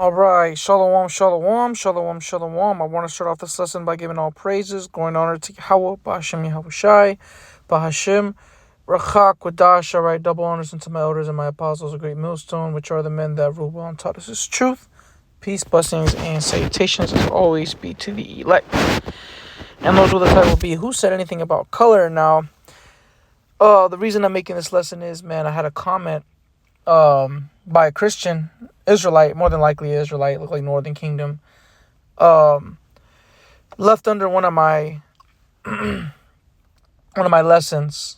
All right, shalom, shalom, shalom, shalom. I want to start off this lesson by giving all praises, going honor to Yahweh, Ba'ashem Yahushai, Ba'Hashem, Rachak, Wadash, all right, double honors unto my elders and my apostles, a great millstone, which are the men that rule well and taught us his truth. Peace, blessings, and salutations as always be to the elect. And those with the title will be, who said anything about color? Now, the reason I'm making this lesson is, man, I had a comment by a Christian Israelite, more than likely Israelite, look like Northern Kingdom, left under one of my lessons,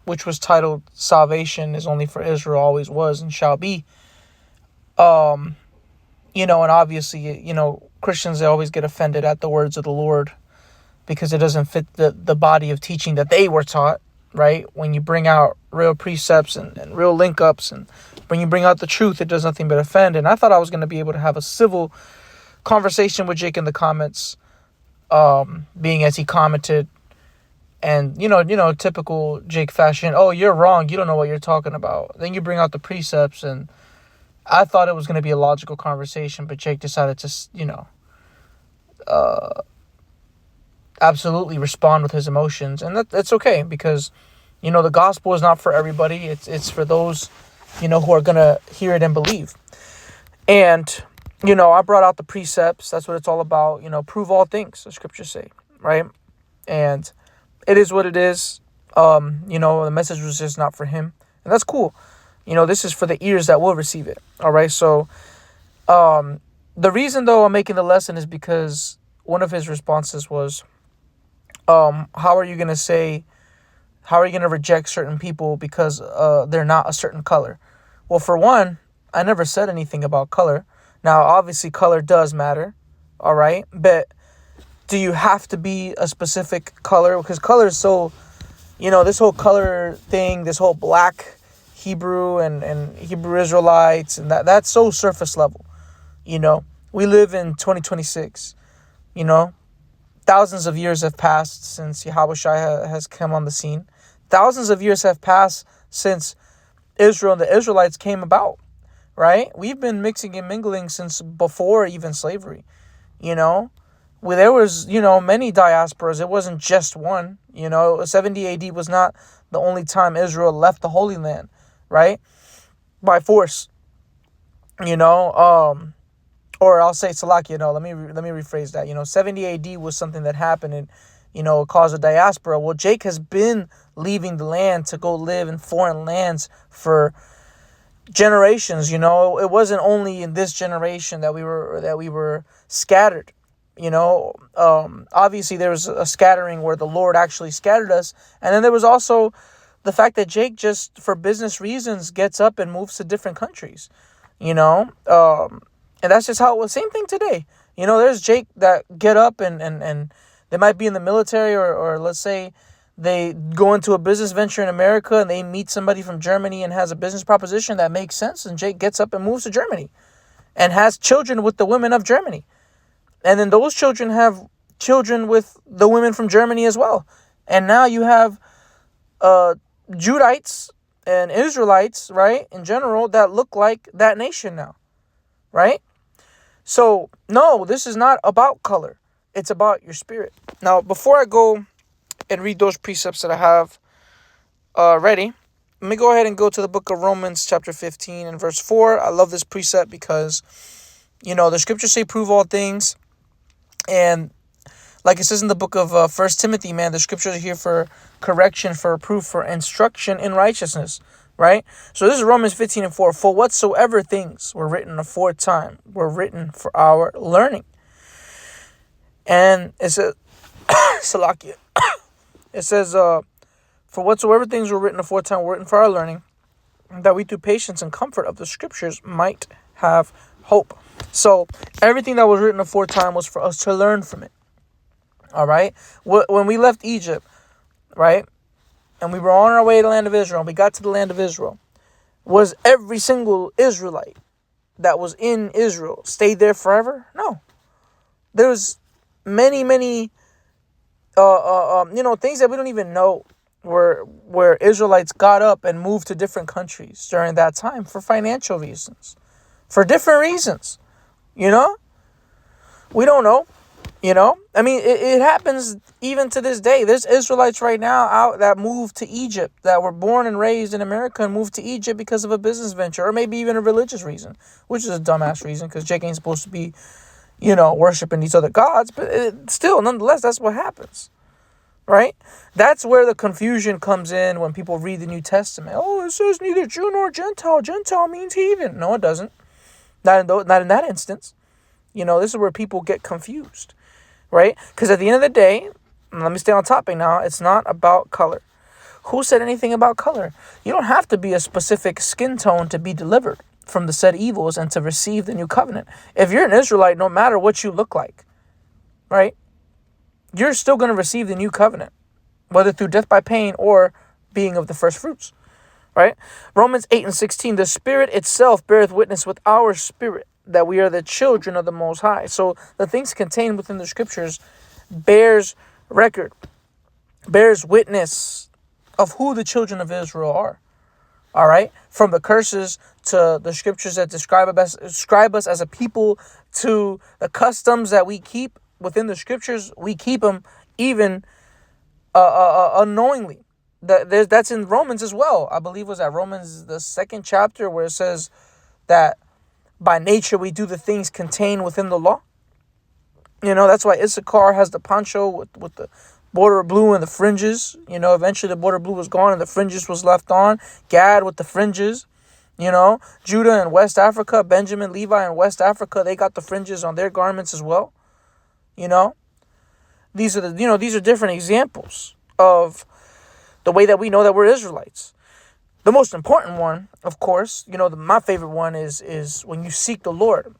which was titled "Salvation is only for Israel, always was and shall be." And obviously, Christians, they always get offended at the words of the Lord because it doesn't fit the body of teaching that they were taught. Right? When you bring out real precepts and real link ups, and when you bring out the truth, it does nothing but offend. And I thought I was going to be able to have a civil conversation with Jake in the comments, being as he commented, and typical Jake fashion. Oh, you're wrong. You don't know what you're talking about. Then you bring out the precepts, and I thought it was going to be a logical conversation, but Jake decided to, absolutely respond with his emotions, and that's okay, because the gospel is not for everybody. It's for those who are gonna hear it and believe. And I brought out the precepts. That's what it's all about. Prove all things, the scriptures say, right? And it is what it is. The message was just not for him, and that's cool. This is for the ears that will receive it. All right. So the reason though I'm making the lesson is because one of his responses was, how are you going to reject certain people because they're not a certain color? Well, for one, I never said anything about color. Now, obviously, color does matter, all right? But do you have to be a specific color? Because color is so, this whole color thing, this whole black Hebrew and Hebrew Israelites, and that's so surface level. We live in 2026, Thousands of years have passed since Yahushua has come on the scene. Thousands of years have passed since Israel and the Israelites came about, right? We've been mixing and mingling since before even slavery, There was, many diasporas. It wasn't just one, 70 AD was not the only time Israel left the Holy Land, right? By force, or I'll say Salakia, let me rephrase that. 70 AD was something that happened and, caused a diaspora. Well, Jake has been leaving the land to go live in foreign lands for generations. It wasn't only in this generation that we were scattered. Obviously there was a scattering where the Lord actually scattered us, and then there was also the fact that Jake just for business reasons gets up and moves to different countries. And that's just how it was. Same thing today. There's Jake that get up and they might be in the military, or let's say they go into a business venture in America and they meet somebody from Germany and has a business proposition that makes sense. And Jake gets up and moves to Germany and has children with the women of Germany. And then those children have children with the women from Germany as well. And now you have Judites and Israelites, right, in general, that look like that nation now, right? So, no, this is not about color. It's about your spirit. Now, before I go and read those precepts that I have ready, let me go ahead and go to the book of Romans chapter 15 and verse 4. I love this precept because, the scriptures say prove all things. And like it says in the book of 1 Timothy, man, the scriptures are here for correction, for reproof, for instruction in righteousness. Right? So this is Romans 15 and 4. For whatsoever things were written aforetime were written for our learning. And it says, Salakia. It says, for whatsoever things were written aforetime were written for our learning, that we through patience and comfort of the scriptures might have hope. So everything that was written aforetime was for us to learn from it. All right? When we left Egypt, right? And we were on our way to the land of Israel, and we got to the land of Israel. Was every single Israelite that was in Israel stayed there forever? No. There's many things that we don't even know where Israelites got up and moved to different countries during that time for financial reasons, for different reasons. You know, we don't know. You know, I mean, it happens even to this day. There's Israelites right now out that moved to Egypt, that were born and raised in America and moved to Egypt because of a business venture, or maybe even a religious reason, which is a dumbass reason, because Jake ain't supposed to be, worshiping these other gods. But still, nonetheless, that's what happens, right? That's where the confusion comes in when people read the New Testament. Oh, it says neither Jew nor Gentile. Gentile means heathen. No, it doesn't. Not in that instance. This is where people get confused. Right? Because at the end of the day, let me stay on topic now, it's not about color. Who said anything about color? You don't have to be a specific skin tone to be delivered from the said evils and to receive the new covenant. If you're an Israelite, no matter what you look like, right, you're still going to receive the new covenant, whether through death by pain or being of the first fruits, right? Romans 8:16, the Spirit itself beareth witness with our spirit that we are the children of the Most High. So the things contained within the scriptures bears record, bears witness of who the children of Israel are. All right? From the curses to the scriptures that describe us as a people, to the customs that we keep within the scriptures, we keep them even unknowingly. That's in Romans as well. I believe it was at Romans, the 2nd chapter, where it says that by nature, we do the things contained within the law. That's why Issachar has the poncho with the border blue and the fringes. Eventually the border blue was gone and the fringes was left on. Gad with the fringes. Judah and West Africa, Benjamin, Levi and West Africa, they got the fringes on their garments as well. These are different examples of the way that we know that we're Israelites. The most important one, of course, my favorite one is when you seek the Lord.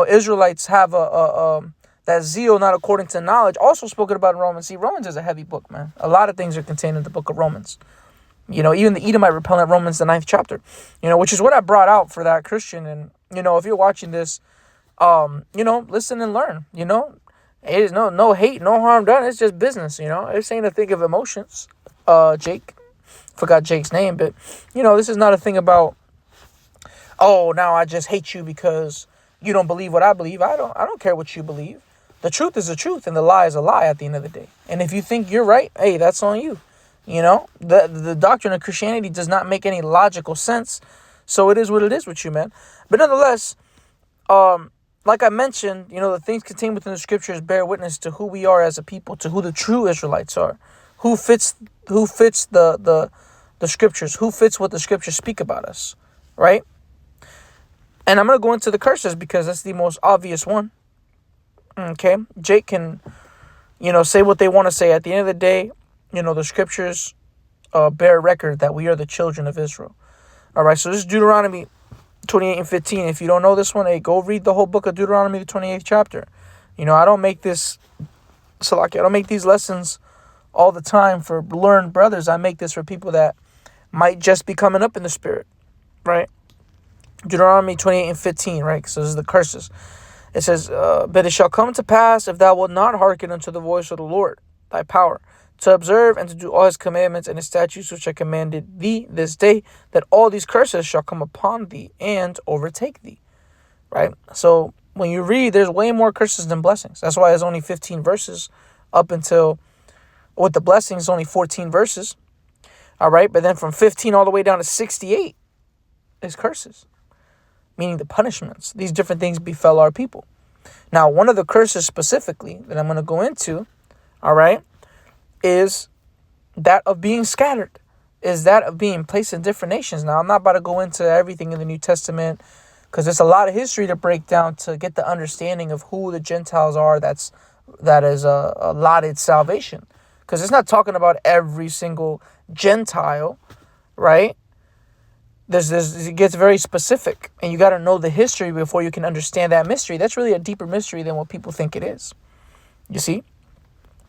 Israelites have that zeal not according to knowledge, also spoken about in Romans. See, Romans is a heavy book, man. A lot of things are contained in the book of Romans. Even the Edomite repellent Romans, the 9th chapter, which is what I brought out for that Christian. And, if you're watching this, listen and learn, it is no hate, no harm done. It's just business, It's ain't a thing of emotions, Jake. Forgot Jake's name, but this is not a thing about, oh, now I just hate you because you don't believe what I believe. I don't care what you believe. The truth is the truth and the lie is a lie at the end of the day. And if you think you're right, hey, that's on you. The doctrine of Christianity does not make any logical sense. So it is what it is with you, man. But nonetheless, like I mentioned, the things contained within the scriptures bear witness to who we are as a people, to who the true Israelites are, who fits the scriptures, who fits what the scriptures speak about us, right? And I'm going to go into the curses because that's the most obvious one. Okay? Jake can, say what they want to say. At the end of the day, the scriptures bear record that we are the children of Israel. All right, so this is Deuteronomy 28:15. If you don't know this one, hey, go read the whole book of Deuteronomy, the 28th chapter. I don't make this, Salaki, I don't make these lessons all the time for learned brothers. I make this for people that might just be coming up in the spirit, right? Deuteronomy 28:15, right? So this is the curses. It says, but it shall come to pass, if thou wilt not hearken unto the voice of the Lord, thy power, to observe and to do all his commandments and his statutes which I commanded thee this day, that all these curses shall come upon thee and overtake thee, right? So when you read, there's way more curses than blessings. That's why there's only 15 verses up until, with the blessings, only 14 verses. All right, but then from 15 all the way down to 68 is curses, meaning the punishments. These different things befell our people. Now, one of the curses specifically that I'm going to go into, all right, is that of being scattered, is that of being placed in different nations. Now, I'm not about to go into everything in the New Testament because there's a lot of history to break down to get the understanding of who the Gentiles are that is allotted salvation. Because it's not talking about every single Gentile, right? It gets very specific, and you got to know the history before you can understand that mystery. That's really a deeper mystery than what people think it is. You see?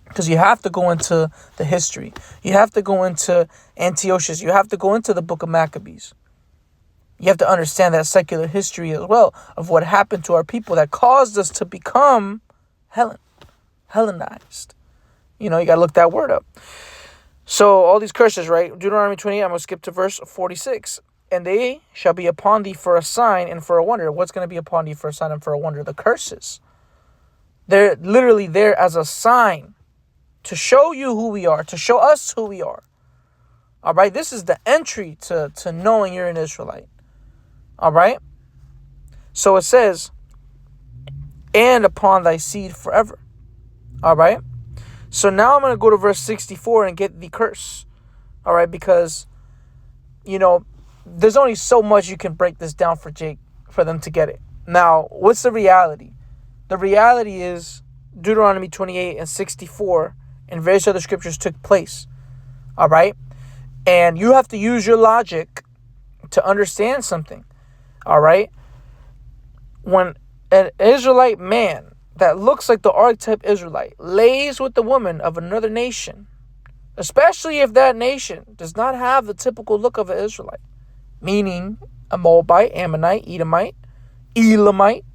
Because you have to go into the history. You have to go into Antiochus. You have to go into the book of Maccabees. You have to understand that secular history as well of what happened to our people that caused us to become Hellenized. You got to look that word up. So all these curses, right? Deuteronomy 28, I'm going to skip to verse 46. And they shall be upon thee for a sign and for a wonder. What's going to be upon thee for a sign and for a wonder? The curses. They're literally there as a sign to show you who we are, to show us who we are. All right? This is the entry to knowing you're an Israelite. All right? So it says, and upon thy seed forever. All right? So now I'm going to go to verse 64 and get the curse. All right? Because, there's only so much you can break this down for Jake, for them to get it. Now, what's the reality? The reality is Deuteronomy 28 and 64 and various other scriptures took place. All right? And you have to use your logic to understand something. All right? When an Israelite man that looks like the archetype Israelite lays with the woman of another nation, especially if that nation does not have the typical look of an Israelite, meaning a Moabite, Ammonite, Edomite, Elamite,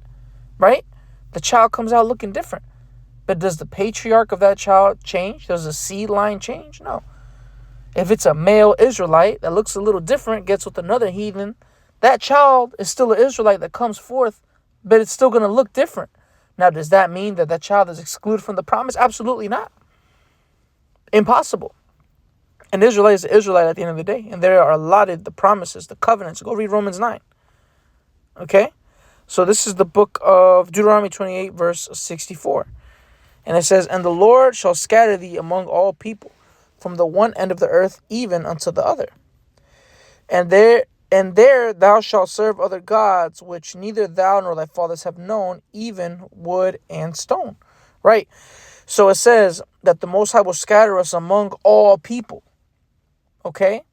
right? The child comes out looking different. But does the patriarch of that child change? Does the seed line change? No. If it's a male Israelite that looks a little different, gets with another heathen, that child is still an Israelite that comes forth, but it's still going to look different. Now, does that mean that that child is excluded from the promise? Absolutely not. Impossible. An Israelite is an Israelite at the end of the day. And there are allotted the promises, the covenants. Go read Romans 9. Okay? So this is the book of Deuteronomy 28, verse 64. And it says, and the Lord shall scatter thee among all people, from the one end of the earth even unto the other. And there thou shalt serve other gods, which neither thou nor thy fathers have known, even wood and stone. Right? So it says that the Most High will scatter us among all people. Okay?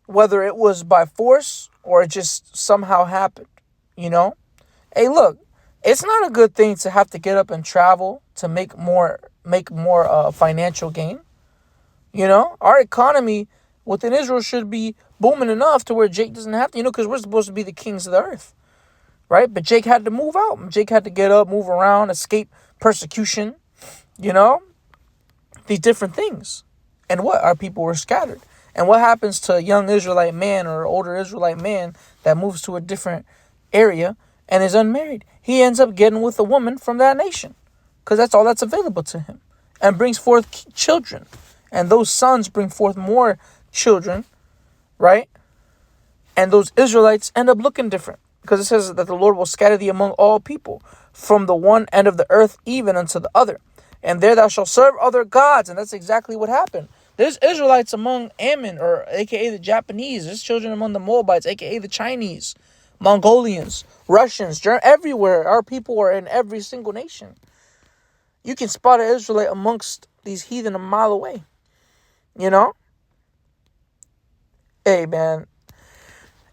Whether it was by force or it just somehow happened. Hey, look, it's not a good thing to have to get up and travel to make more financial gain. Our economy within Israel should be booming enough to where Jake doesn't have to, because we're supposed to be the kings of the earth, right? But Jake had to move out. Jake had to get up, move around, escape persecution, these different things. And what? Our people were scattered. And what happens to a young Israelite man or older Israelite man that moves to a different area and is unmarried? He ends up getting with a woman from that nation because that's all that's available to him, and brings forth children. And those sons bring forth more children, right? And those Israelites end up looking different because it says that the Lord will scatter thee among all people, from the one end of the earth even unto the other. And there thou shalt serve other gods. And that's exactly what happened. There's Israelites among Ammon, or aka the Japanese. There's children among the Moabites, aka the Chinese, Mongolians, Russians, everywhere. Our people are in every single nation. You can spot an Israelite amongst these heathen a mile away. Hey, man,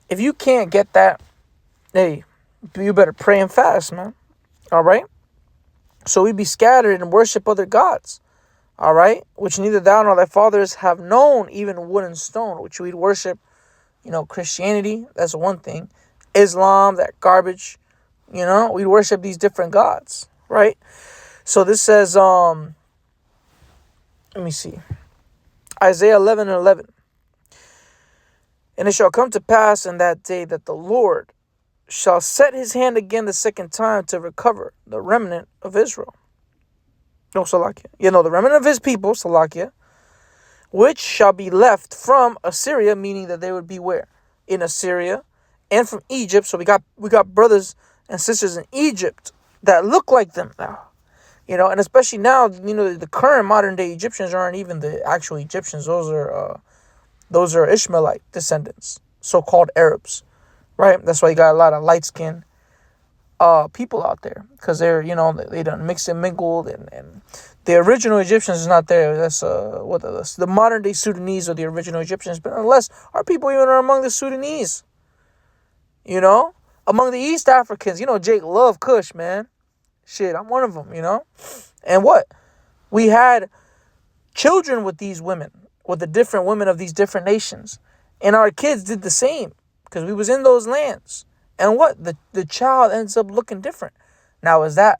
if you can't get that, hey, you better pray and fast, man. All right? So we be scattered and worship other gods. All right? Which neither thou nor thy fathers have known, even wood and stone, which we'd worship, Christianity. That's one thing. Islam, that garbage. We'd worship these different gods. Right? So this says, let me see. Isaiah 11:11. And it shall come to pass in that day that the Lord shall set his hand again the second time to recover the remnant of Israel. No, Salakia. The remnant of his people, Salakia, which shall be left from Assyria, meaning that they would be where? In Assyria, and from Egypt. So we got brothers and sisters in Egypt that look like them now. And especially now, the current modern day Egyptians aren't even the actual Egyptians. Those are Ishmaelite descendants, so-called Arabs, right? That's why you got a lot of light-skinned people out there, because they're, they done mixed and mingled, and the original Egyptians is not there. That's the modern day Sudanese are the original Egyptians, but unless our people even are among the Sudanese, among the East Africans. Jake love Kush, man. Shit, I'm one of them, And what? We had children with these women, with the different women of these different nations. And our kids did the same because we was in those lands. And what? The child ends up looking different. Now, is that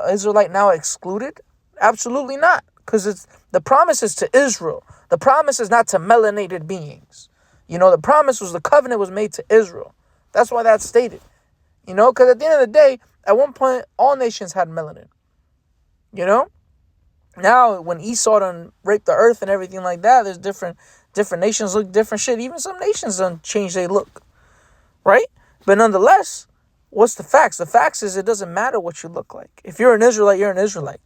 Israelite now excluded? Absolutely not. Because it's the promise is to Israel. The promise is not to melanated beings. The promise was the covenant was made to Israel. That's why that's stated. Because at the end of the day, at one point, all nations had melanin. Now, when Esau done raped the earth and everything like that, there's different nations look different shit. Even some nations done change their look, right? But nonetheless, what's the facts? The facts is it doesn't matter what you look like. If you're an Israelite, you're an Israelite.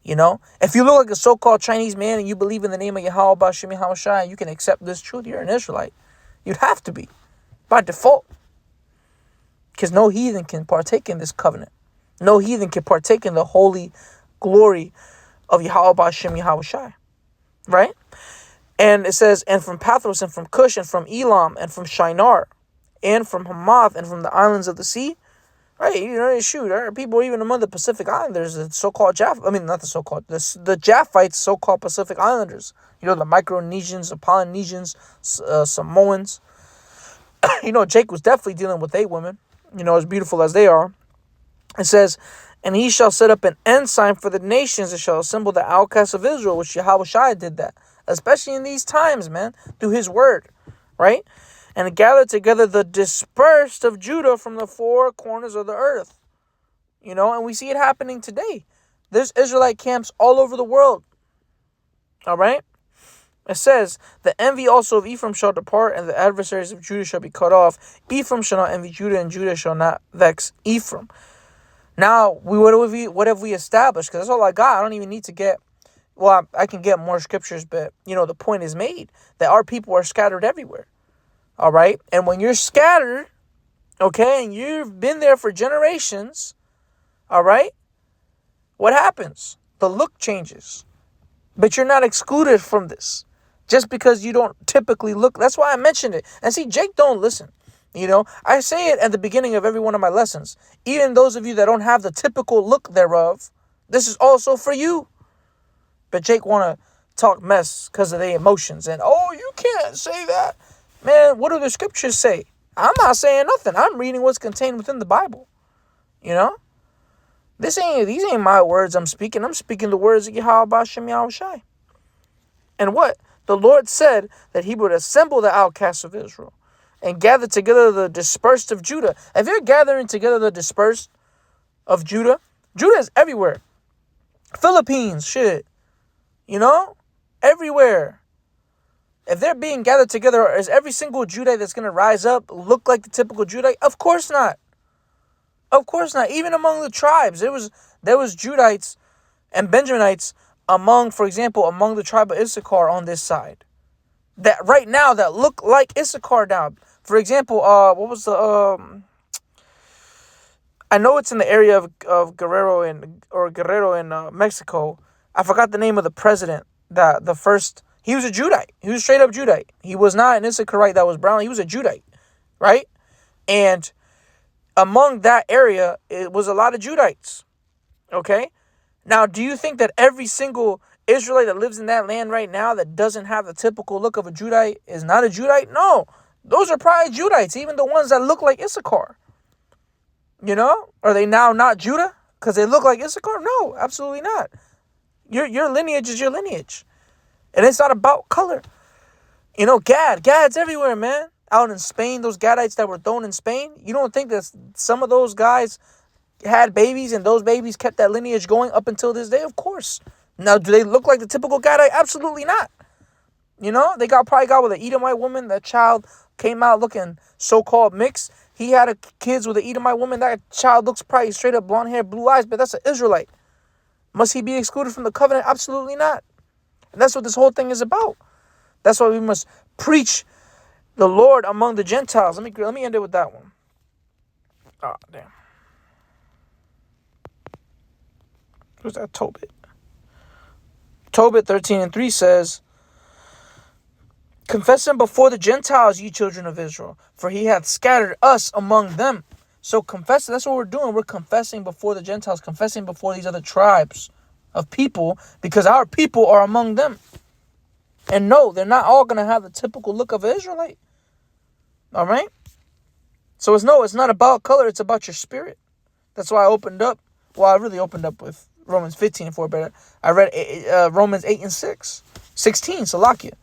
If you look like a so-called Chinese man and you believe in the name of Yahweh Bashim Yahushua and you can accept this truth, you're an Israelite. You'd have to be, by default. Because no heathen can partake in this covenant. No heathen can partake in the holy glory of Yahweh Bashim Yahushua. Right? And it says, and from Pathros and from Cush and from Elam and from Shinar and from Hamath and from the islands of the sea. Right, there are people even among the Pacific Islanders, the so-called not the so-called, the Japhites, so-called Pacific Islanders. The Micronesians, the Polynesians, Samoans. Jake was definitely dealing with women, as beautiful as they are. It says, and he shall set up an ensign for the nations and shall assemble the outcasts of Israel, which Yahweh did that, especially in these times, man, through his word, right? And gather together the dispersed of Judah from the four corners of the earth. And we see it happening today. There's Israelite camps all over the world. All right? It says, the envy also of Ephraim shall depart, and the adversaries of Judah shall be cut off. Ephraim shall not envy Judah, and Judah shall not vex Ephraim. Now, what have we established? Because that's all I got. I don't even need to get, I can get more scriptures, but, the point is made that our people are scattered everywhere. All right. And when you're scattered, okay, and you've been there for generations, all right, what happens? The look changes. But you're not excluded from this just because you don't typically look. That's why I mentioned it. And see, Jake don't listen. I say it at the beginning of every one of my lessons. Even those of you that don't have the typical look thereof, this is also for you. But Jake want to talk mess because of their emotions. And, you can't say that. Man, what do the scriptures say? I'm not saying nothing. I'm reading what's contained within the Bible. These ain't my words I'm speaking. I'm speaking the words of Yahweh Bashim Yahushai. And what? The Lord said that he would assemble the outcasts of Israel and gather together the dispersed of Judah. If you're gathering together the dispersed of Judah, Judah is everywhere. Philippines, shit. Everywhere. If they're being gathered together, is every single Judite that's going to rise up look like the typical Judite? Of course not. Of course not. Even among the tribes, there was Judites and Benjaminites among the tribe of Issachar on this side. That right now that look like Issachar now. For example, what was the I know it's in the area of Guerrero in Mexico. I forgot the name of the president. He was a Judite. He was straight up Judite. He was not an Issacharite that was brown. He was a Judite, right? And among that area, it was a lot of Judites, okay? Now, do you think that every single Israelite that lives in that land right now that doesn't have the typical look of a Judite is not a Judite? No. Those are probably Judites, even the ones that look like Issachar. Are they now not Judah because they look like Issachar? No, absolutely not. Your lineage is your lineage. And it's not about color. Gad's everywhere, man. Out in Spain, those Gadites that were thrown in Spain. You don't think that some of those guys had babies and those babies kept that lineage going up until this day? Of course. Now, do they look like the typical Gadite? Absolutely not. They probably got with an Edomite woman. That child came out looking so-called mixed. He had kids with an Edomite woman. That child looks probably straight up blonde hair, blue eyes, but that's an Israelite. Must he be excluded from the covenant? Absolutely not. And that's what this whole thing is about. That's why we must preach the Lord among the Gentiles. Let me end it with that one. Oh, damn. Who's that? Tobit. Tobit 13:3 says, confess him before the Gentiles, ye children of Israel, for he hath scattered us among them. So confess, that's what we're doing. We're confessing before the Gentiles, confessing before these other tribes of people, because our people are among them. And no, they're not all going to have the typical look of an Israelite. All right? So it's not about color, it's about your spirit. That's why I opened up. Well, I really opened up with Romans 15:4, but I read Romans 8 and 16, Salakia.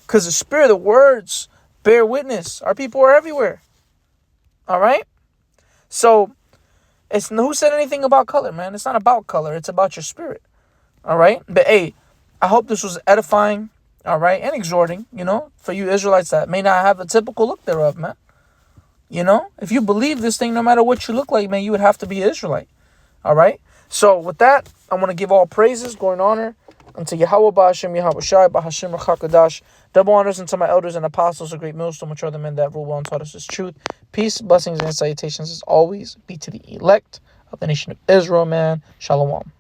Because the spirit, the words bear witness. Our people are everywhere. All right? So, who said anything about color, man? It's not about color. It's about your spirit. All right? But, hey, I hope this was edifying, all right, and exhorting, for you Israelites that may not have the typical look thereof, man. If you believe this thing, no matter what you look like, man, you would have to be an Israelite. All right? So, with that, I want to give all praises, glory, and honor unto Yahweh Ba'ashem, Yahweh Shai, Ba'ashem Rachakadash. Double honors unto my elders and apostles, a great millstone, which are the men that rule well and taught us his truth. Peace, blessings, and salutations as always be to the elect of the nation of Israel, man. Shalom.